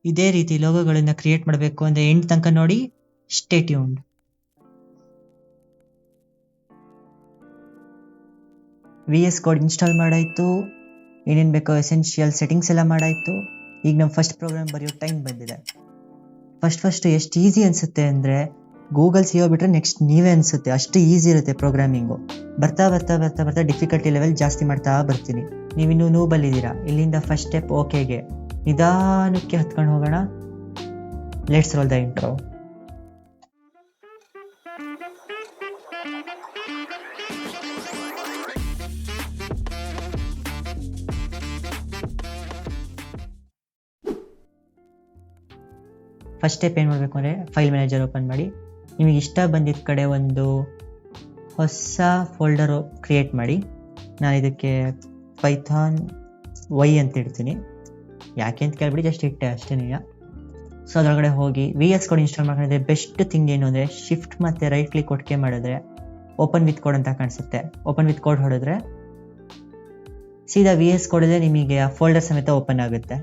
ಇದೇ ರೀತಿ ಲೋಗೋಗಳನ್ನ ಕ್ರಿಯೇಟ್ ಮಾಡಬೇಕು ಅಂದ್ರೆ ಎಂಡ್ ತನಕ ನೋಡಿ. Stay tuned. VS code install ಮಾಡಾಯ್ತು, ಏನೇನು ಬೇಕೋ ಎಸೆನ್ಷಿಯಲ್ ಸೆಟ್ಟಿಂಗ್ಸ್ ಎಲ್ಲ ಮಾಡಾಯ್ತು. ಈಗ ನಮ್ಮ ಫಸ್ಟ್ ಪ್ರೋಗ್ರಾಮ್ ಬರೆಯೋ ಟೈಮ್ ಬಂದಿದೆ. ಫಸ್ಟ್ ಎಷ್ಟು ಈಸಿ ಅನಿಸುತ್ತೆ ಅಂದರೆ ಗೂಗಲ್ ಸಿಒ ಬಿಟ್ಟರೆ ನೆಕ್ಸ್ಟ್ ನೀವೇ ಅನಿಸುತ್ತೆ, ಅಷ್ಟು ಈಸಿ ಇರುತ್ತೆ ಪ್ರೋಗ್ರಾಮಿಂಗು. ಬರ್ತಾ ಬರ್ತಾ ಬರ್ತಾ ಬರ್ತಾ ಡಿಫಿಕಲ್ಟಿ ಲೆವೆಲ್ ಜಾಸ್ತಿ ಮಾಡ್ತಾ ಬರ್ತೀನಿ. ನೀವಿನ್ನೂ ನೂಬಲ್ಲಿದ್ದೀರಾ. ಇಲ್ಲಿಂದ ಫಸ್ಟ್ ಸ್ಟೆಪ್ ಓಕೆಗೆ ನಿಧಾನಕ್ಕೆ ಹತ್ಕೊಂಡು ಹೋಗೋಣ. Let's roll the intro. First step ಏನು ಮಾಡಬೇಕು ಅಂದರೆ ಫೈಲ್ ಮ್ಯಾನೇಜರ್ ಓಪನ್ ಮಾಡಿ. ನಿಮಗೆ ಇಷ್ಟ ಬಂದಿದ್ದ ಕಡೆ ಒಂದು ಹೊಸ ಫೋಲ್ಡರು ಕ್ರಿಯೇಟ್ ಮಾಡಿ. ನಾನು ಇದಕ್ಕೆ ಪೈಥಾನ್ ವೈ ಅಂತ ಇಡ್ತೀನಿ. ಯಾಕೆ ಅಂತ ಕೇಳ್ಬಿಡಿ, ಜಸ್ಟ್ ಇಟ್ಟೆ ಅಷ್ಟೇ. ಸೊ ಅದರೊಳಗಡೆ ಹೋಗಿ VS ಕೋಡ್ ಇನ್ಸ್ಟಾಲ್ ಮಾಡ್ಕೊಂಡಿದ್ರೆ ಬೆಸ್ಟ್ ಥಿಂಗ್ ಏನು ಅಂದರೆ ಶಿಫ್ಟ್ ಮತ್ತು ರೈಟ್ ಕ್ಲಿಕ್ ಒಟ್ಟಿಗೆ ಮಾಡಿದ್ರೆ ಓಪನ್ ವಿತ್ ಕೋಡ್ ಅಂತ ಕಾಣಿಸುತ್ತೆ. ಓಪನ್ ವಿತ್ ಕೋಡ್ ಹೊಡೆದ್ರೆ ಸೀದಾ VS ಕೋಡಲ್ಲೇ ನಿಮಗೆ ಆ ಫೋಲ್ಡರ್ ಸಮೇತ ಓಪನ್ ಆಗುತ್ತೆ.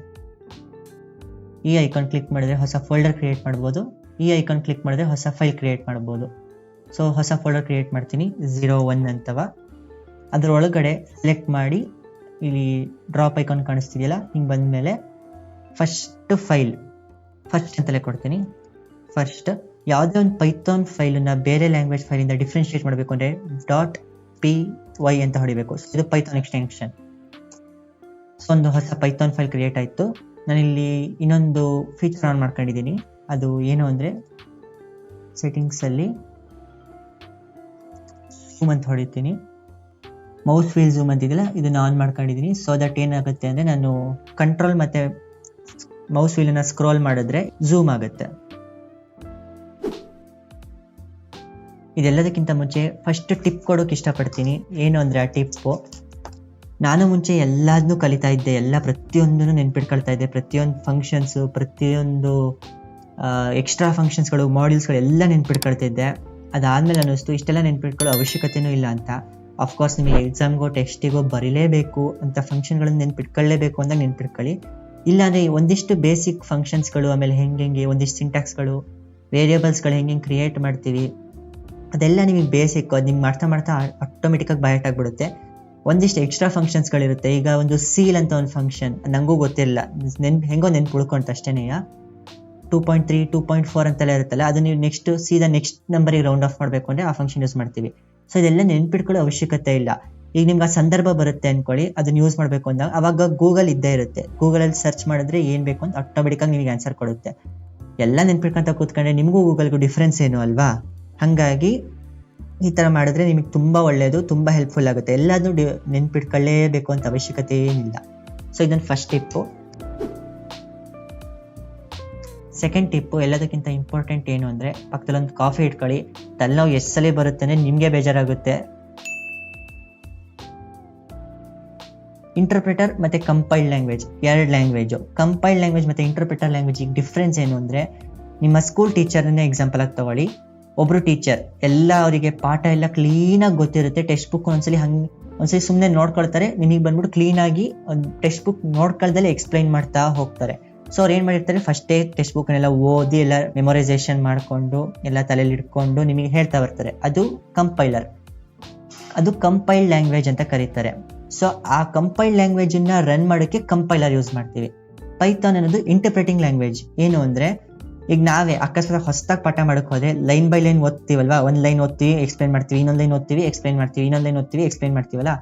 ಈ ಐಕಾನ್ ಕ್ಲಿಕ್ ಮಾಡಿದ್ರೆ ಹೊಸ ಫೋಲ್ಡರ್ ಕ್ರಿಯೇಟ್ ಮಾಡ್ಬೋದು. ಈ ಐಕಾನ್ ಕ್ಲಿಕ್ ಮಾಡಿದ್ರೆ ಹೊಸ ಫೈಲ್ ಕ್ರಿಯೇಟ್ ಮಾಡ್ಬೋದು. ಸೊ ಹೊಸ ಫೋಲ್ಡರ್ ಕ್ರಿಯೇಟ್ ಮಾಡ್ತೀನಿ 01 ಅಂತವ. ಅದರೊಳಗಡೆ ಸೆಲೆಕ್ಟ್ ಮಾಡಿ ಇಲ್ಲಿ ಡ್ರಾಪ್ ಐಕಾನ್ ಕಾಣಿಸ್ತಿದೆಯಲ್ಲ, ಹಿಂಗೆ ಬಂದಮೇಲೆ ಫಸ್ಟ್ ಫೈಲ್ ಫಸ್ಟ್ ಅಂತಲೇ ಕೊಡ್ತೀನಿ. ಫಸ್ಟ್ ಯಾವುದೇ ಒಂದು ಪೈಥಾನ್ ಫೈಲನ್ನು ಬೇರೆ ಲ್ಯಾಂಗ್ವೇಜ್ ಫೈಲಿಂದ ಡಿಫ್ರೆನ್ಷಿಯೇಟ್ ಮಾಡಬೇಕು ಅಂದರೆ .py ಅಂತ ಹೊಡಿಬೇಕು. ಇದು ಪೈಥಾನ್ ಎಕ್ಸ್ಟೆನ್ಷನ್. ಸೊ ಒಂದು ಹೊಸ ಪೈಥಾನ್ ಫೈಲ್ ಕ್ರಿಯೇಟ್ ಆಯಿತು. ನಾನಿಲ್ಲಿ ಇನ್ನೊಂದು ಫೀಚರ್ ಆನ್ ಮಾಡ್ಕೊಂಡಿದ್ದೀನಿ. ಅದು ಏನು ಅಂದರೆ ಸೆಟ್ಟಿಂಗ್ಸಲ್ಲಿ ಝೂಮ್ ಅಂತ ಹೊಡಿತೀನಿ. ಮೌಸ್ ವೀಲ್ ಝೂಮ್ ಅಂತಿದೆಯಲ್ಲ, ಇದನ್ನು ಆನ್ ಮಾಡ್ಕೊಂಡಿದ್ದೀನಿ. ಸೊ ದಟ್ ಏನಾಗುತ್ತೆ ಅಂದರೆ ನಾನು ಕಂಟ್ರೋಲ್ ಮತ್ತು ಮೌಸ್ ವೀಲನ್ನು ಸ್ಕ್ರೋಲ್ ಮಾಡಿದ್ರೆ ಝೂಮ್ ಆಗುತ್ತೆ. ಇದೆಲ್ಲದಕ್ಕಿಂತ ಮುಂಚೆ ಫಸ್ಟ್ ಟಿಪ್ ಕೊಡೋಕೆ ಇಷ್ಟಪಡ್ತೀನಿ. ಏನು ಅಂದರೆ ಆ ಟಿಪ್ಪು, ನಾನು ಮುಂಚೆ ಎಲ್ಲದನ್ನೂ ಕಲಿತಾ ಇದ್ದೆ, ಪ್ರತಿಯೊಂದನ್ನು ನೆನ್ಪಿಟ್ಕೊಳ್ತಾ ಇದ್ದೆ. ಪ್ರತಿಯೊಂದು ಫಂಕ್ಷನ್ಸು, ಪ್ರತಿಯೊಂದು ಎಕ್ಸ್ಟ್ರಾ ಫಂಕ್ಷನ್ಸ್ಗಳು, ಮಾಡ್ಯೂಲ್ಸ್ಗಳು ಎಲ್ಲ ನೆನ್ಪಿಟ್ಕೊಳ್ತಿದ್ದೆ. ಅದಾದಮೇಲೆ ಅನ್ನಿಸ್ತು ಇಷ್ಟೆಲ್ಲ ನೆನ್ಪಿಟ್ಕೊಳ್ಳೋ ಅವಶ್ಯಕತೆಯೂ ಇಲ್ಲ ಅಂತ. ಅಫ್ಕೋರ್ಸ್ ನಿಮಗೆ ಎಕ್ಸಾಮ್ಗೋ ಟೆಸ್ಟಿಗೋ ಬರೀಲೇಬೇಕು ಅಂತ ಫಂಕ್ಷನ್ಗಳನ್ನು ನೆನ್ಪಿಟ್ಕೊಳ್ಳೇಬೇಕು ಅಂದಾಗ ನೆನ್ಪಿಟ್ಕೊಳ್ಳಿ. ಇಲ್ಲಾಂದರೆ ಒಂದಿಷ್ಟು ಬೇಸಿಕ್ ಫಂಕ್ಷನ್ಸ್ಗಳು, ಆಮೇಲೆ ಹೆಂಗೆ ಒಂದಿಷ್ಟು ಸಿಂಟ್ಯಾಕ್ಸ್ಗಳು, ವೇರಿಯೇಬಲ್ಸ್ಗಳು ಹೆಂಗೆ ಕ್ರಿಯೇಟ್ ಮಾಡ್ತೀವಿ, ಅದೆಲ್ಲ ನಿಮಗೆ ಬೇಸಿಕ್. ಅದು ನಿಮ್ಗೆ ಮಾಡ್ತಾ ಮಾಡ್ತಾ ಆಟೋಮೆಟಿಕ್ಕಾಗಿ ಬಯಟ್ ಆಗಿಬಿಡುತ್ತೆ. ಒಂದಿಷ್ಟು ಎಕ್ಸ್ಟ್ರಾ ಫಂಕ್ಷನ್ಸ್ಗಳಿರುತ್ತೆ. ಈಗ ಒಂದು ಸೀಲ್ ಅಂತ ಒಂದು ಫಂಕ್ಷನ್ ನನಗೂ ಗೊತ್ತಿಲ್ಲ, ಹೆಂಗೋ ನೆನ್ಪು ಉಳ್ಕೊಂತ ಅಷ್ಟೇ. 2.3 2.4 ಅಂತೆಲ್ಲ ಇರುತ್ತಲ್ಲ, ಅದು ನೀವು ಸೀದಾ ನೆಕ್ಸ್ಟ್ ನಂಬರಿಗೆ ರೌಂಡ್ ಆಫ್ ಮಾಡಬೇಕು ಅಂದರೆ ಆ ಫಂಕ್ಷನ್ ಯೂಸ್ ಮಾಡ್ತೀವಿ. ಸೊ ಇದೆಲ್ಲ ನೆನ್ಪಿಟ್ಕೊಳ್ಳೋ ಅವಶ್ಯಕತೆ ಇಲ್ಲ. ಈಗ ನಿಮ್ಗೆ ಆ ಸಂದರ್ಭ ಬರುತ್ತೆ ಅಂದ್ಕೊಳ್ಳಿ, ಅದನ್ನು ಯೂಸ್ ಮಾಡಬೇಕು ಅಂದಾಗ ಅವಾಗ ಗೂಗಲ್ ಇದ್ದೇ ಇರುತ್ತೆ. ಗೂಗಲಲ್ಲಿ ಸರ್ಚ್ ಮಾಡಿದ್ರೆ ಏನು ಬೇಕು ಅಂತ ಆಟೋಮೆಟಿಕ್ಕಾಗಿ ನಿಮಗೆ ಆನ್ಸರ್ ಕೊಡುತ್ತೆ. ಎಲ್ಲ ನೆನ್ಪಿಟ್ಕೊಂತ ಕೂತ್ಕೊಂಡ್ರೆ ನಿಮಗೂ ಗೂಗಲ್ಗೂ ಡಿಫ್ರೆನ್ಸ್ ಏನು ಅಲ್ವಾ? ಹಾಗಾಗಿ ಈ ಥರ ಮಾಡಿದ್ರೆ ನಿಮಗೆ ತುಂಬ ಒಳ್ಳೆಯದು, ತುಂಬ ಹೆಲ್ಪ್ಫುಲ್ ಆಗುತ್ತೆ. ಎಲ್ಲದನ್ನೂ ನೆನ್ಪಿಟ್ಕೊಳ್ಳೇಬೇಕು ಅಂತ ಅವಶ್ಯಕತೆ ಏನಿಲ್ಲ. ಸೊ ಇದನ್ನು ಫಸ್ಟ್ ಟಿಪ್ಪು. ಸೆಕೆಂಡ್ ಟಿಪ್ಪು, ಎಲ್ಲದಕ್ಕಿಂತ ಇಂಪಾರ್ಟೆಂಟ್ ಏನು ಅಂದರೆ ಪಕ್ಕದಲ್ಲೊಂದು ಕಾಫಿ ಇಟ್ಕೊಳ್ಳಿ. ತಲೆನೋವು ಎಷ್ಟು ಸಲ ಬರುತ್ತೆ ಅಂದರೆ ನಿಮಗೆ ಬೇಜಾರಾಗುತ್ತೆ. ಇಂಟರ್ಪ್ರಿಟರ್ ಮತ್ತು ಕಂಪೈಲ್ಡ್ ಲ್ಯಾಂಗ್ವೇಜ್, ಎರಡು ಲ್ಯಾಂಗ್ವೇಜು. ಕಂಪೈಲ್ಡ್ ಲ್ಯಾಂಗ್ವೇಜ್ ಮತ್ತು ಇಂಟರ್ಪ್ರಿಟರ್ ಲ್ಯಾಂಗ್ವೇಜಿಗೆ ಡಿಫ್ರೆನ್ಸ್ ಏನು ಅಂದರೆ, ನಿಮ್ಮ ಸ್ಕೂಲ್ ಟೀಚರನ್ನೇ ಎಕ್ಸಾಂಪಲ್ ಆಗಿ ತಗೊಳ್ಳಿ. ಒಬ್ಬರು ಟೀಚರ್ ಎಲ್ಲ ಅವರಿಗೆ ಪಾಠ ಎಲ್ಲ ಕ್ಲೀನಾಗಿ ಗೊತ್ತಿರುತ್ತೆ. ಟೆಕ್ಸ್ಟ್ ಬುಕ್ ಒಂದ್ಸಲಿ ಸುಮ್ಮನೆ ನೋಡ್ಕೊಳ್ತಾರೆ, ನಿಮಗೆ ಬಂದ್ಬಿಟ್ಟು ಕ್ಲೀನಾಗಿ ಒಂದು ಟೆಕ್ಸ್ಟ್ ಬುಕ್ ನೋಡ್ಕೊಳ್ದಲ್ಲೇ ಎಕ್ಸ್ಪ್ಲೈನ್ ಮಾಡ್ತಾ ಹೋಗ್ತಾರೆ. ಸೊ ಅವ್ರು ಏನು ಮಾಡಿರ್ತಾರೆ, ಫಸ್ಟೇ ಟೆಕ್ಸ್ಟ್ ಬುಕ್ಕನ್ನೆಲ್ಲ ಓದಿ ಎಲ್ಲ ಮೆಮೊರೈಸೇಷನ್ ಮಾಡಿಕೊಂಡು ಎಲ್ಲ ತಲೆಯಲ್ಲಿ ಇಟ್ಕೊಂಡು ನಿಮಗೆ ಹೇಳ್ತಾ ಬರ್ತಾರೆ. ಅದು ಕಂಪೈಲರ್. ಅದು ಕಂಪೈಲ್ಡ್ ಲ್ಯಾಂಗ್ವೇಜ್ ಅಂತ ಕರೀತಾರೆ. ಸೊ ಆ ಕಂಪೈಲ್ಡ್ ಲ್ಯಾಂಗ್ವೇಜನ್ನು ರನ್ ಮಾಡೋಕ್ಕೆ ಕಂಪೈಲರ್ ಯೂಸ್ ಮಾಡ್ತೀವಿ. ಪೈಥಾನ್ ಅನ್ನೋದು ಇಂಟರ್ಪ್ರಿಟಿಂಗ್ ಲ್ಯಾಂಗ್ವೇಜ್. ಏನು ಅಂದರೆ, ಈಗ ನಾವೇ ಅಕಸ್ಮಾತ್ ಹೊಸದಾಗಿ ಪಾಠ ಮಾಡೋಕ್ಕೆ ಹೋದರೆ ಲೈನ್ ಬೈ ಲೈನ್ ಓದ್ತೀವಲ್ವಾ, ಒಂದು ಲೈನ್ ಓದ್ತೀವಿ ಎಕ್ಸ್ಪ್ಲೈನ್ ಮಾಡ್ತೀವಿ, ಇನ್ನೊಂದು ಲೈನ್ ಓದ್ತೀವಿ ಎಕ್ಸ್ಪ್ಲೈನ್ ಮಾಡ್ತೀವಿ, ಇನ್ನೊಂದು ಲೈನ್ ಓದ್ತೀವಿ ಎಕ್ಸ್ಪ್ಲೈನ್ ಮಾಡ್ತೀವಲ್ಲ,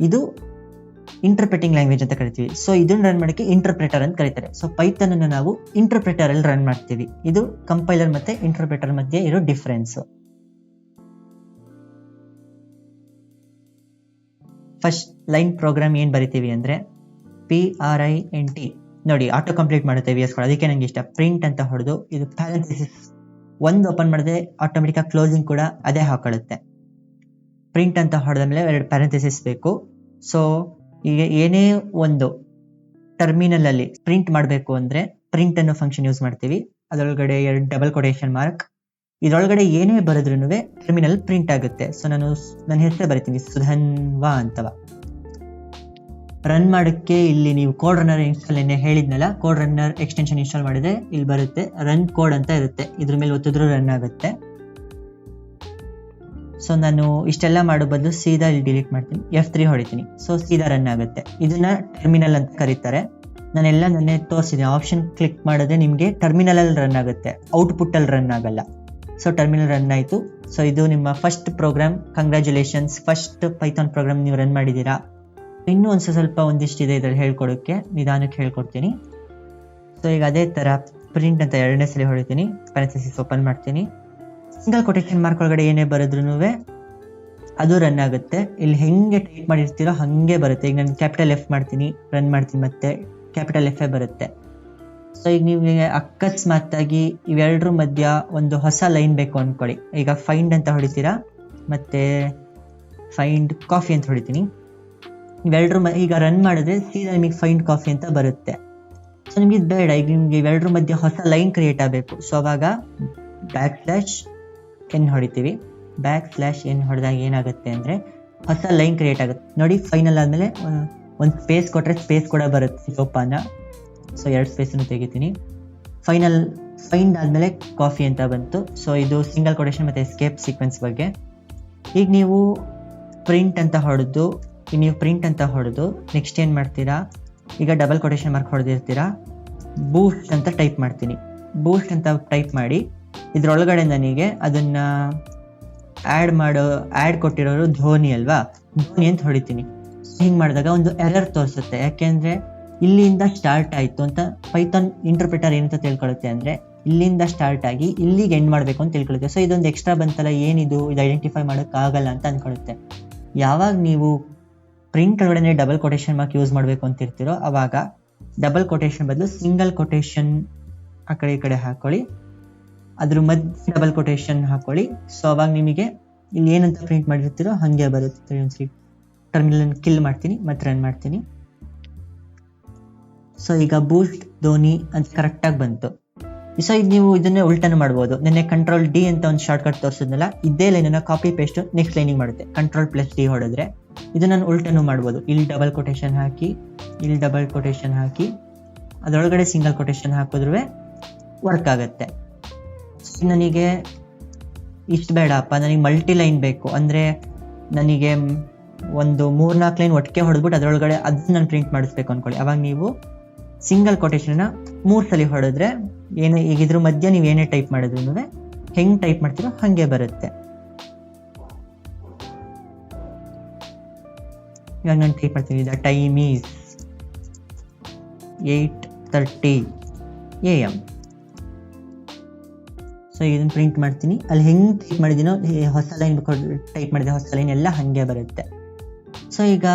ಇದು ಇಂಟರ್ಪ್ರಿಟಿಂಗ್ ಲ್ಯಾಂಗ್ವೇಜ್ ಅಂತ ಕರಿತೀವಿ. ಸೊ ಇದನ್ನು ರನ್ ಮಾಡೋಕ್ಕೆ ಇಂಟರ್ಪ್ರಿಟರ್ ಅಂತ ಕರೀತಾರೆ. ಸೊ ಪೈಥಾನ್ ಅನ್ನು ನಾವು ಇಂಟರ್ಪ್ರಿಟರಲ್ಲಿ ರನ್ ಮಾಡ್ತೀವಿ. ಇದು ಕಂಪೈಲರ್ ಮತ್ತು ಇಂಟರ್ಪ್ರಿಟರ್ ಮಧ್ಯೆ ಇರೋ ಡಿಫ್ರೆನ್ಸು. ಫಸ್ಟ್ ಲೈನ್ ಪ್ರೋಗ್ರಾಮ್ ಏನು ಬರಿತೀವಿ ಅಂದರೆ PRINT. ನೋಡಿ, ಆಟೋ ಕಂಪ್ಲೀಟ್ ಮಾಡುತ್ತೆ VS ಕೋಡ್. ಅದಕ್ಕೆ ನನಗೆ ಇಷ್ಟ. ಪ್ರಿಂಟ್ ಅಂತ ಹೊಡೆದು ಇದು ಪ್ಯಾರಂಥೆಸಿಸ್ ಒಂದು ಓಪನ್ ಮಾಡಿದ್ರೆ ಆಟೋಮೆಟಿಕ್ಕಾಗಿ ಕ್ಲೋಸಿಂಗ್ ಕೂಡ ಅದೇ ಹಾಕೊಳ್ಳುತ್ತೆ. ಪ್ರಿಂಟ್ ಅಂತ ಹೊಡೆದ ಮೇಲೆ 2 ಪ್ಯಾರಂಥೆಸಿಸ್ ಬೇಕು. ಸೊ ಈಗ ಏನೇ ಒಂದು ಟರ್ಮಿನಲಲ್ಲಿ ಪ್ರಿಂಟ್ ಮಾಡಬೇಕು ಅಂದರೆ ಪ್ರಿಂಟ್ ಅನ್ನೋ ಫಂಕ್ಷನ್ ಯೂಸ್ ಮಾಡ್ತೀವಿ. ಅದರೊಳಗಡೆ 2 ಡಬಲ್ ಕೊಟೇಷನ್ ಮಾರ್ಕ್. ಇದರೊಳಗಡೆ ಏನೇ ಬರೆದ್ರೂ ಟರ್ಮಿನಲ್ ಪ್ರಿಂಟ್ ಆಗುತ್ತೆ. ಸೊ ನಾನು ನನ್ನ ಹೆಸರು ಬರಿತೀನಿ, ಸುಧನ್ವಾ ಅಂತವ. ರನ್ ಮಾಡೋಕ್ಕೆ ಇಲ್ಲಿ ನೀವು ಕೋಡ್ ರನ್ನರ್ ಇನ್ಸ್ಟಾಲ್ ಏನೇ ಹೇಳಿದ್ನಲ್ಲ, ಕೋಡ್ ರನ್ನರ್ ಎಕ್ಸ್ಟೆನ್ಷನ್ ಇನ್ಸ್ಟಾಲ್ ಮಾಡಿದ್ರೆ ಇಲ್ಲಿ ಬರುತ್ತೆ ರನ್ ಕೋಡ್ ಅಂತ ಇರುತ್ತೆ, ಇದ್ರ ಮೇಲೆ ಒತ್ತಿದ್ರೂ ರನ್ ಆಗುತ್ತೆ. ಸೊ ನಾನು ಇಷ್ಟೆಲ್ಲ ಮಾಡೋ ಬದಲು ಸೀದಾ ಇಲ್ಲಿ ಡಿಲೀಟ್ ಮಾಡ್ತೀನಿ, F3 ಹೊಡಿತೀನಿ. ಸೊ ಸೀದಾ ರನ್ ಆಗುತ್ತೆ. ಇದನ್ನ ಟರ್ಮಿನಲ್ ಅಂತ ಕರೀತಾರೆ. ನಾನೆಲ್ಲ ನನ್ನೇ ತೋರಿಸಿದೆ. ಆಪ್ಷನ್ ಕ್ಲಿಕ್ ಮಾಡಿದ್ರೆ ನಿಮಗೆ ಟರ್ಮಿನಲಲ್ಲಿ ರನ್ ಆಗುತ್ತೆ, ಔಟ್ಪುಟ್ಟಲ್ಲಿ ರನ್ ಆಗಲ್ಲ. ಸೊ ಟರ್ಮಿನಲ್ ರನ್ ಆಯಿತು. ಸೊ ಇದು ನಿಮ್ಮ first program. Congratulations, first Python program ನೀವು ರನ್ ಮಾಡಿದ್ದೀರಾ. ಇನ್ನೂ ಸ್ವಲ್ಪ ಒಂದಿಷ್ಟಿದೆ ಇದರಲ್ಲಿ ಹೇಳ್ಕೊಡೋಕ್ಕೆ, ನಿಧಾನಕ್ಕೆ ಹೇಳ್ಕೊಡ್ತೀನಿ. ಸೊ ಈಗ ಅದೇ ಥರ ಪ್ರಿಂಟ್ ಅಂತ ಎರಡನೇ ಸಲ ಹೊಡಿತೀನಿ, ಪ್ಯಾರೆಂಥೆಸಿಸ್ ಓಪನ್ ಮಾಡ್ತೀನಿ. ಸಿಂಗಲ್ ಕೊಟೇಷನ್ ಮಾರ್ಕ್ ಒಳಗಡೆ ಏನೇ ಬರೆದ್ರೂ ಅದು ರನ್ ಆಗುತ್ತೆ. ಇಲ್ಲಿ ಹೆಂಗೆ ಟೈಪ್ ಮಾಡಿರ್ತೀರೋ ಹಾಗೆ ಬರುತ್ತೆ. ಈಗ ನಾನು ಕ್ಯಾಪಿಟಲ್ F ಮಾಡ್ತೀನಿ, ರನ್ ಮಾಡ್ತೀನಿ, ಮತ್ತೆ ಕ್ಯಾಪಿಟಲ್ F ಬರುತ್ತೆ. ಸೊ ಈಗ ನೀವು ಅಕಸ್ಮಾತ್ತಾಗಿ ಇವೆರಡರ ಮಧ್ಯ ಒಂದು ಹೊಸ ಲೈನ್ ಬೇಕು ಅಂದ್ಕೊಳ್ಳಿ. ಈಗ ಫೈಂಡ್ ಅಂತ ಹೊಡಿತೀರಾ, ಮತ್ತೆ ಫೈಂಡ್ ಕಾಫಿ ಅಂತ ಹೊಡಿತೀನಿ. ಇವೆರಡರ ಈಗ ರನ್ ಮಾಡಿದ್ರೆ ಸೀದಾ ನಿಮಗೆ ಫೈಂಡ್ ಕಾಫಿ ಅಂತ ಬರುತ್ತೆ. ಸೊ ನಿಮಗೆ ಇದು ಬೇಡ, ಈಗ ನಿಮಗೆ ಇವೆರಡರ ಮಧ್ಯೆ ಹೊಸ ಲೈನ್ ಕ್ರಿಯೇಟ್ ಆಗಬೇಕು. ಸೊ ಅವಾಗ /n ಹೊಡಿತೀವಿ. /n ಹೊಡೆದಾಗ ಏನಾಗುತ್ತೆ ಅಂದರೆ ಹೊಸ ಲೈನ್ ಕ್ರಿಯೇಟ್ ಆಗುತ್ತೆ. ನೋಡಿ, ಫೈನಲ್ ಆದಮೇಲೆ ಒಂದು ಸ್ಪೇಸ್ ಕೊಟ್ಟರೆ ಸ್ಪೇಸ್ ಕೂಡ ಬರುತ್ತೆ ಸೋಪಾನ. ಸೊ 2 ಸ್ಪೇಸನ್ನು ತೆಗಿತೀನಿ. ಫೈಂಡ್ ಆದಮೇಲೆ ಕಾಫಿ ಅಂತ ಬಂತು. ಸೊ ಇದು ಸಿಂಗಲ್ ಕೊಟೇಷನ್ ಮತ್ತು ಎಸ್ಕೇಪ್ ಸೀಕ್ವೆನ್ಸ್ ಬಗ್ಗೆ. ಈಗ ನೀವು ಪ್ರಿಂಟ್ ಅಂತ ಹೊಡೆದು ನೆಕ್ಸ್ಟ್ ಏನು ಮಾಡ್ತೀರಾ, ಈಗ ಡಬಲ್ ಕೊಟೇಷನ್ ಮಾರ್ಕ್ ಹೊಡೆದಿರ್ತೀರಾ, ಬೂಸ್ಟ್ ಅಂತ ಟೈಪ್ ಮಾಡ್ತೀನಿ. ಬೂಸ್ಟ್ ಅಂತ ಟೈಪ್ ಮಾಡಿ ಇದರೊಳಗಡೆ ನನಗೆ ಅದನ್ನು ಆ್ಯಡ್ ಕೊಟ್ಟಿರೋರು ಧ್ವನಿ ಅಲ್ವಾ, ಧ್ವನಿ ಅಂತ ಹೊಡಿತೀನಿ. ಹಿಂಗೆ ಮಾಡಿದಾಗ ಒಂದು ಎರರ್ ತೋರಿಸುತ್ತೆ. ಯಾಕೆಂದರೆ ಇಲ್ಲಿಂದ ಸ್ಟಾರ್ಟ್ ಆಯಿತು ಅಂತ ಪೈಥಾನ್ ಇಂಟರ್ಪ್ರಿಟರ್ ಏನಂತ ತಿಳ್ಕೊಳ್ಳುತ್ತೆ ಅಂದರೆ ಇಲ್ಲಿಂದ ಸ್ಟಾರ್ಟ್ ಆಗಿ ಇಲ್ಲಿಗೆ ಎಂಡ್ ಮಾಡಬೇಕು ಅಂತ ತಿಳ್ಕೊಳ್ಳುತ್ತೆ. ಸೊ ಇದೊಂದು ಎಕ್ಸ್ಟ್ರಾ ಬಂತಲ್ಲ, ಏನಿದು, ಇದು ಐಡೆಂಟಿಫೈ ಮಾಡೋಕ್ಕಾಗಲ್ಲ ಅಂತ ಅಂದ್ಕೊಳ್ಳುತ್ತೆ. ಯಾವಾಗ ನೀವು ಪ್ರಿಂಟ್ ಒಳಗಡೆ ಡಬಲ್ ಕೊಟೇಷನ್ ಮಾರ್ಕ್ ಯೂಸ್ ಮಾಡಬೇಕು ಅಂತಿರ್ತೀರೋ ಅವಾಗ ಡಬಲ್ ಕೊಟೇಷನ್ ಬದಲು ಸಿಂಗಲ್ ಕೊಟೇಷನ್ ಆ ಕಡೆ ಈ ಕಡೆ ಹಾಕೊಳ್ಳಿ, ಅದ್ರ ಮಧ್ಯೆ ಡಬಲ್ ಕೊಟೇಷನ್ ಹಾಕೊಳ್ಳಿ. ಸೊ ಅವಾಗ ನಿಮಗೆ ಇಲ್ಲಿ ಏನಂತ ಪ್ರಿಂಟ್ ಮಾಡಿರ್ತೀರೋ ಹಾಗೆ ಬರುತ್ತೆ. ಒಂದ್ಸರಿ ಟರ್ಮಿನಲ್ ಕಿಲ್ ಮಾಡ್ತೀನಿ, ಮತ್ತೆ ರನ್ ಮಾಡ್ತೀನಿ. ಸೊ ಈಗ ಬೂಸ್ಟ್ ಧ್ವನಿ ಅಂತ ಕರೆಕ್ಟಾಗಿ ಬಂತು. ಸೊ ಇದು ನೀವು ಇದನ್ನೇ ಉಲ್ಟನೂ ಮಾಡ್ಬೋದು. ನೆನ್ನೆ Ctrl+D ಅಂತ ಒಂದು ಶಾರ್ಟ್ಕಟ್ ತೋರಿಸಿದ್ನಲ್ಲ, ಇದೇ ಲೈನನ್ನು ಕಾಪಿ ಪೇಸ್ಟ್ ನೆಕ್ಸ್ಟ್ ಲೈನಿಗೆ ಮಾಡುತ್ತೆ. Ctrl+D ಹೊಡೆದ್ರೆ ಇದು ನಾನು ಉಲ್ಟನೂ ಮಾಡ್ಬೋದು. ಇಲ್ಲಿ ಡಬಲ್ ಕೊಟೇಷನ್ ಹಾಕಿ ಅದರೊಳಗಡೆ ಸಿಂಗಲ್ ಕೊಟೇಷನ್ ಹಾಕಿದ್ರೂ ವರ್ಕ್ ಆಗುತ್ತೆ. ನನಗೆ ಇಷ್ಟು ಬೇಡಪ್ಪ, ನನಗೆ ಮಲ್ಟಿ ಲೈನ್ ಬೇಕು ಅಂದರೆ ನನಗೆ ಒಂದು 3-4 ಲೈನ್ ಒಟ್ಟಿಗೆ ಹೊಡೆದ್ಬಿಟ್ಟು ಅದರೊಳಗಡೆ ಅದನ್ನ ನಾನು ಪ್ರಿಂಟ್ ಮಾಡಿಸ್ಬೇಕು ಅಂದ್ಕೊಳ್ಳಿ. ಅವಾಗ ನೀವು ಸಿಂಗಲ್ ಕೊಟೇಷನ್ನ 3 ಸಲ ಹೊಡೆದ್ರೆ ಈಗ ಇದ್ರ ಮಧ್ಯೆ ನೀವು ಏನೇ ಟೈಪ್ ಮಾಡಿದ್ರು ಹೆಂಗೆ ಟೈಪ್ ಮಾಡ್ತೀರೋ ಹಾಗೆ ಬರುತ್ತೆ. ಇವಾಗ ನಾನು ಟೈಪ್ ಮಾಡ್ತೀನಿ, the time is 8:30 AM. So ಇದನ್ನು ಪ್ರಿಂಟ್ ಮಾಡ್ತೀನಿ. ಅಲ್ಲಿ ಹೆಂಗೆ ಟೈಪ್ ಮಾಡಿದ್ದೀನೋ, ಹೊಸ ಲೈನ್ ಟೈಪ್ ಮಾಡಿದೆ ಹೊಸ ಲೈನ್ ಎಲ್ಲ ಹಾಗೆ ಬರುತ್ತೆ. ಸೊ ಈಗ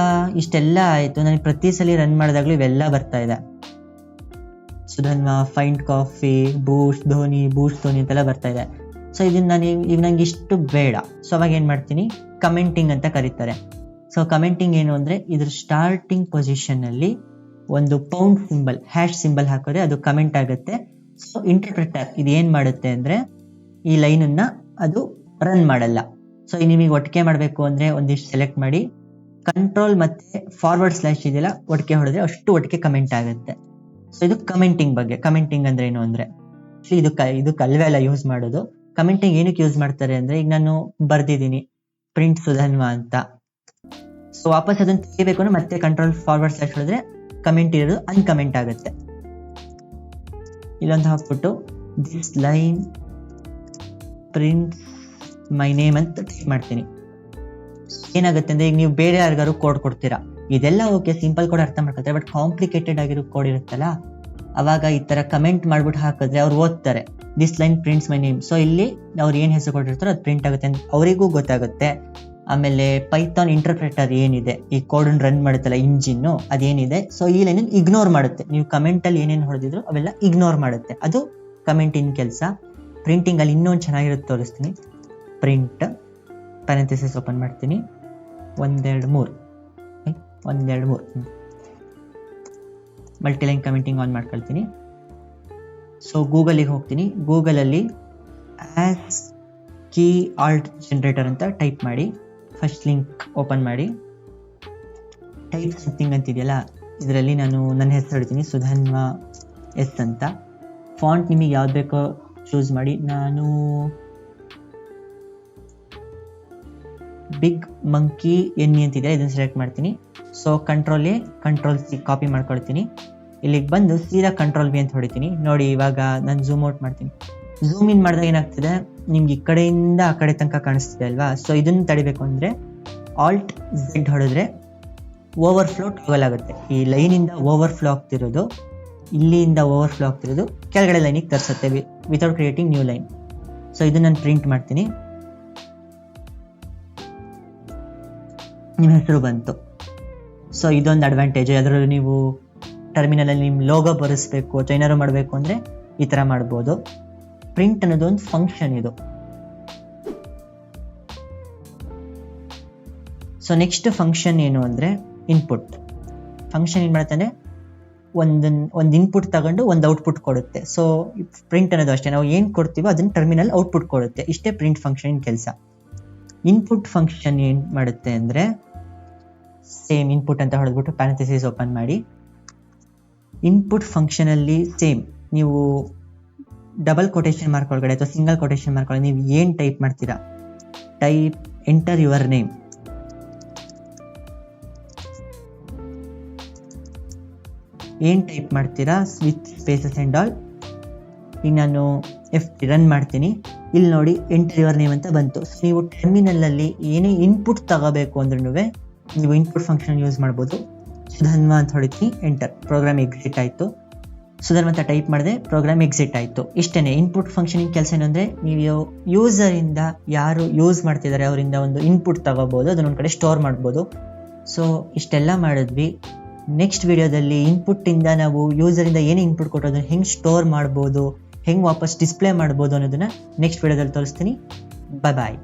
ಇಷ್ಟೆಲ್ಲ ಆಯಿತು. ನನಗೆ ಪ್ರತಿ ಸಲ ರನ್ ಮಾಡಿದಾಗಲೂ ಇವೆಲ್ಲ ಬರ್ತಾ ಇದೆ. ಸುಧನ್ವ, ಫೈಂಡ್ ಕಾಫಿ, ಬೂಸ್ಟ್ ಧ್ವನಿ ಅಂತೆಲ್ಲ ಬರ್ತಾ ಇದೆ. ಸೊ ಇದನ್ನು ಈಗ ನನಗೆ ಇಷ್ಟು ಬೇಡ. ಸೊ ಅವಾಗ ಏನು ಮಾಡ್ತೀನಿ, ಕಮೆಂಟಿಂಗ್ ಅಂತ ಕರೀತಾರೆ. ಸೊ ಕಮೆಂಟಿಂಗ್ ಏನು ಅಂದರೆ ಇದ್ರ ಸ್ಟಾರ್ಟಿಂಗ್ ಪೊಸಿಷನ್ನಲ್ಲಿ ಒಂದು ಪೌಂಡ್ ಸಿಂಬಲ್, #ಸಿಂಬಲ್ ಹಾಕಿದ್ರೆ ಅದು ಕಮೆಂಟ್ ಆಗುತ್ತೆ. ಸೊ ಇಂಟರ್ಪ್ರಿಟರ್ ಇದು ಏನು ಮಾಡುತ್ತೆ ಅಂದರೆ ಈ ಲೈನನ್ನು ಅದು ರನ್ ಮಾಡಲ್ಲ. ಸೊ ನಿಮಗೆ ಒಟ್ಟಿಗೆ ಮಾಡಬೇಕು ಅಂದರೆ ಒಂದಿಷ್ಟು ಸೆಲೆಕ್ಟ್ ಮಾಡಿ ಕಂಟ್ರೋಲ್ ಮತ್ತು // ಇದೆಯಲ್ಲ ಒಟ್ಟಿಗೆ ಹೊಡೆದ್ರೆ ಅಷ್ಟು ಒಟ್ಟಿಗೆ ಕಮೆಂಟ್ ಆಗುತ್ತೆ. ಸೊ ಇದು ಕಮೆಂಟಿಂಗ್ ಬಗ್ಗೆ. ಕಮೆಂಟಿಂಗ್ ಅಂದರೆ ಏನು ಅಂದರೆ ಇದು ಕಲ್ವೆ ಎಲ್ಲ ಯೂಸ್ ಮಾಡೋದು. ಕಮೆಂಟಿಂಗ್ ಏನಕ್ಕೆ ಯೂಸ್ ಮಾಡ್ತಾರೆ ಅಂದರೆ, ಈಗ ನಾನು ಬರ್ದಿದ್ದೀನಿ ಪ್ರಿಂಟ್ ಸುಧನ್ವ ಅಂತ. ಸೊ ವಾಪಸ್ ಅದನ್ನು ತೆಗಿಬೇಕು ಅಂದ್ರೆ ಮತ್ತೆ ಕಂಟ್ರೋಲ್ // ಹೊಡೆದ್ರೆ ಕಮೆಂಟ್ ಇರೋದು ಅನ್ಕಮೆಂಟ್ ಆಗುತ್ತೆ. ಇಲ್ಲೊಂದು ಹಾಕ್ಬಿಟ್ಟು this line prints my name ಅಂತ ಟೈಪ್ ಮಾಡ್ತೀನಿ. ಏನಾಗುತ್ತೆ ಅಂದರೆ ಈಗ ನೀವು ಬೇರೆ ಯಾರಿಗಾರು ಕೋಡ್ ಕೊಡ್ತೀರಾ, ಇದೆಲ್ಲ ಓಕೆ, ಸಿಂಪಲ್ ಕೋಡ್ ಅರ್ಥ ಮಾಡ್ಕೊತಾರೆ. ಬಟ್ ಕಾಂಪ್ಲಿಕೇಟೆಡ್ ಆಗಿರೋ ಕೋಡ್ ಇರುತ್ತಲ್ಲ, ಅವಾಗ ಈ ಥರ ಕಮೆಂಟ್ ಮಾಡ್ಬಿಟ್ಟು ಹಾಕಿದ್ರೆ ಅವ್ರು ಓದ್ತಾರೆ, this line prints my name. So ಇಲ್ಲಿ ಅವ್ರು ಏನು ಹೆಸರು ಕೊಟ್ಟಿರ್ತಾರೋ ಅದು ಪ್ರಿಂಟ್ ಆಗುತ್ತೆ ಅಂತ ಅವರಿಗೂ ಗೊತ್ತಾಗುತ್ತೆ. ಆಮೇಲೆ ಪೈಥಾನ್ ಇಂಟರ್ಪ್ರಿಟರ್ ಏನಿದೆ, ಈ ಕೋಡನ್ನು ರನ್ ಮಾಡುತ್ತಲ್ಲ ಇಂಜಿನ್ನು, ಅದೇನಿದೆ, ಸೊ ಈ ಲೈನನ್ನು ಇಗ್ನೋರ್ ಮಾಡುತ್ತೆ. ನೀವು ಕಮೆಂಟಲ್ಲಿ ಏನೇನು ಹೊಡೆದಿದ್ರು ಅವೆಲ್ಲ ಇಗ್ನೋರ್ ಮಾಡುತ್ತೆ. ಅದು ಕಮೆಂಟಿನ ಕೆಲಸ. ಪ್ರಿಂಟಿಂಗಲ್ಲಿ ಇನ್ನೊಂದು ಚೆನ್ನಾಗಿರುತ್ತೆ, ತೋರಿಸ್ತೀನಿ. ಪ್ರಿಂಟ್ ಪ್ಯಾರೆಂಥೆಸಿಸ್ ಓಪನ್ ಮಾಡ್ತೀನಿ, 1 2 3 ಮಲ್ಟಿಲೈನ್ ಕಮೆಂಟಿಂಗ್ ಆನ್ ಮಾಡ್ಕೊಳ್ತೀನಿ. ಸೊ ಗೂಗಲಿಗೆ ಹೋಗ್ತೀನಿ. ಗೂಗಲಲ್ಲಿ ಆಸ್ ಕೀ ಆಲ್ಟ್ ಜನರೇಟರ್ ಅಂತ ಟೈಪ್ ಮಾಡಿ, ಫಸ್ಟ್ ಲಿಂಕ್ ಓಪನ್ ಮಾಡಿ, ಟೈಪ್ ಸಮಥಿಂಗ್ ಅಂತಿದೆಯಲ್ಲ, ಇದರಲ್ಲಿ ನಾನು ನನ್ನ ಹೆಸರು ಹೇಳ್ತೀನಿ, ಸುಧನ್ವ ಎಸ್ ಅಂತ. ಫಾಂಟ್ ನಿಮಗೆ ಯಾವ್ದು ಬೇಕೋ ಚೂಸ್ ಮಾಡಿ. ನಾನು ಬಿಗ್ ಮಂಕಿ ಎನ್ನಿ ಅಂತಿದೆ, ಇದನ್ನು ಸೆಲೆಕ್ಟ್ ಮಾಡ್ತೀನಿ. So control A control C copy ಮಾಡ್ಕೊಳ್ತೀನಿ. ಇಲ್ಲಿಗೆ ಬಂದು ಸೀದಾ ಕಂಟ್ರೋಲ್ ವಿ ಅಂತ ಹೊಡಿತೀನಿ. ನೋಡಿ ಇವಾಗ ನಾನು ಝೂಮ್ ಔಟ್ ಮಾಡ್ತೀನಿ. ಝೂಮ್ ಇನ್ ಮಾಡಿದಾಗ ಏನಾಗ್ತಿದೆ, ನಿಮ್ಗೆ ಈ ಕಡೆಯಿಂದ ಆ ಕಡೆ ತನಕ ಕಾಣಿಸ್ತಿದೆ ಅಲ್ವಾ. ಸೊ ಇದನ್ನು ತಡಿಬೇಕು ಅಂದರೆ ಆಲ್ಟ್ ಝೆಡ್ ಹೊಡೆದ್ರೆ ಓವರ್ಫ್ಲೋ ಟೋಗಲ್ ಆಗುತ್ತೆ. ಈ ಲೈನಿಂದ ಓವರ್ಫ್ಲೋ ಆಗ್ತಿರೋದು, ಇಲ್ಲಿಂದ ಓವರ್ಫ್ಲೋ ಆಗ್ತಿರೋದು ಕೆಳಗಡೆ ಲೈನಿಗೆ ತರಿಸುತ್ತೆ without creating new line. So ಇದನ್ನು ನಾನು ಪ್ರಿಂಟ್ ಮಾಡ್ತೀನಿ. ನಿಮ್ಮ ಹೆಸರು ಬಂತು. ಸೊ ಇದೊಂದು ಅಡ್ವಾಂಟೇಜ್. ಅದರಲ್ಲಿ ನೀವು ಟರ್ಮಿನಲಲ್ಲಿ ನಿಮ್ಮ ಲೋಗೋ ಬರೆಸ್ಬೇಕು ಅಥವಾ ಏನಾದ್ರು ಮಾಡಬೇಕು ಅಂದರೆ ಈ ಥರ ಮಾಡ್ಬೋದು. ಪ್ರಿಂಟ್ ಅನ್ನೋದು ಒಂದು ಫಂಕ್ಷನ್ ಇದು. ಸೊ ನೆಕ್ಸ್ಟ್ ಫಂಕ್ಷನ್ ಏನು ಅಂದರೆ ಇನ್ಪುಟ್ ಫಂಕ್ಷನ್. ಏನು ಮಾಡ್ತಾನೆ, ಒಂದು ಇನ್ಪುಟ್ ತಗೊಂಡು ಒಂದು ಔಟ್ಪುಟ್ ಕೊಡುತ್ತೆ. ಸೊ ಪ್ರಿಂಟ್ ಅನ್ನೋದು ಅಷ್ಟೇ, ನಾವು ಏನು ಕೊಡ್ತೀವೋ ಅದನ್ನು ಟರ್ಮಿನಲ್ ಔಟ್ಪುಟ್ ಕೊಡುತ್ತೆ. ಇಷ್ಟೇ ಪ್ರಿಂಟ್ ಫಂಕ್ಷನ್ ಕೆಲಸ. ಇನ್ಪುಟ್ ಫಂಕ್ಷನ್ ಏನು ಮಾಡುತ್ತೆ ಅಂದರೆ, ಸೇಮ್ ಇನ್ಪುಟ್ ಅಂತ ಹೊಡೆದ್ಬಿಟ್ಟು ಪ್ಯಾರಂಥೆಸಿಸ್ ಓಪನ್ ಮಾಡಿ. ಇನ್ಪುಟ್ ಫಂಕ್ಷನಲ್ಲಿ ಸೇಮ್ ನೀವು ಡಬಲ್ ಕೊಟೇಶನ್ ಮಾರ್ಕ್ ಒಳಗಡೆ ಅಥವಾ ಸಿಂಗಲ್ ಕೊಟೇಶನ್ ಮಾರ್ಕ್ ಒಳಗಡೆ ನೀವು ಏನು ಟೈಪ್ ಮಾಡ್ತೀರಾ, ಟೈಪ್ ಎಂಟರ್ ಯುವರ್ ನೇಮ್. ಏನು ಟೈಪ್ ಮಾಡ್ತೀರಾ ವಿತ್ ಸ್ಪೇಸಸ್ ಆ್ಯಂಡ್ ಆಲ್. ಈಗ ನಾನು ರನ್ ಮಾಡ್ತೀನಿ. ಇಲ್ಲಿ ನೋಡಿ ಎಂಟರ್ ಯುವರ್ ನೇಮ್ ಅಂತ ಬಂತು. ಸೊ ನೀವು ಟರ್ಮಿನಲಲ್ಲಿ ಏನೇ ಇನ್ಪುಟ್ ತಗೋಬೇಕು ಅಂದ್ರೂ ನೀವು ಇನ್ಪುಟ್ ಫಂಕ್ಷನ್ ಯೂಸ್ ಮಾಡ್ಬೋದು. ಸುಧನ್ವ ಅಂತ ಹೊಡಿತೀನಿ, ಎಂಟರ್, ಪ್ರೋಗ್ರಾಮ್ ಎಕ್ಸಿಟ್ ಆಯಿತು. ಸುಧನ್ವ ಅಂತ ಟೈಪ್ ಮಾಡಿದೆ, ಪ್ರೋಗ್ರಾಮ್ ಎಕ್ಸಿಟ್ ಆಯಿತು. ಇಷ್ಟೇ ಇನ್ಪುಟ್ ಫಂಕ್ಷನಿಂಗ್ ಕೆಲಸ. ಏನಂದರೆ ನೀವು ಯೂಸರಿಂದ ಯಾರು ಯೂಸ್ ಮಾಡ್ತಿದ್ದಾರೆ ಅವರಿಂದ ಒಂದು ಇನ್ಪುಟ್ ತಗೋಬೋದು, ಅದನ್ನೊಂದು ಕಡೆ ಸ್ಟೋರ್ ಮಾಡ್ಬೋದು. ಸೊ ಇಷ್ಟೆಲ್ಲ ಮಾಡಿದ್ವಿ. ನೆಕ್ಸ್ಟ್ ವಿಡಿಯೋದಲ್ಲಿ ಇನ್ಪುಟ್ಟಿಂದ ನಾವು ಯೂಸರಿಂದ ಏನೇ ಇನ್ಪುಟ್ ಕೊಟ್ಟೋ ಅದನ್ನು ಹೆಂಗೆ ಸ್ಟೋರ್ ಮಾಡ್ಬೋದು, ಹೆಂಗೆ ವಾಪಸ್ ಡಿಸ್ಪ್ಲೇ ಮಾಡ್ಬೋದು ಅನ್ನೋದನ್ನು ನೆಕ್ಸ್ಟ್ ವಿಡಿಯೋದಲ್ಲಿ ತೋರಿಸ್ತೀನಿ. ಬಾಯ್.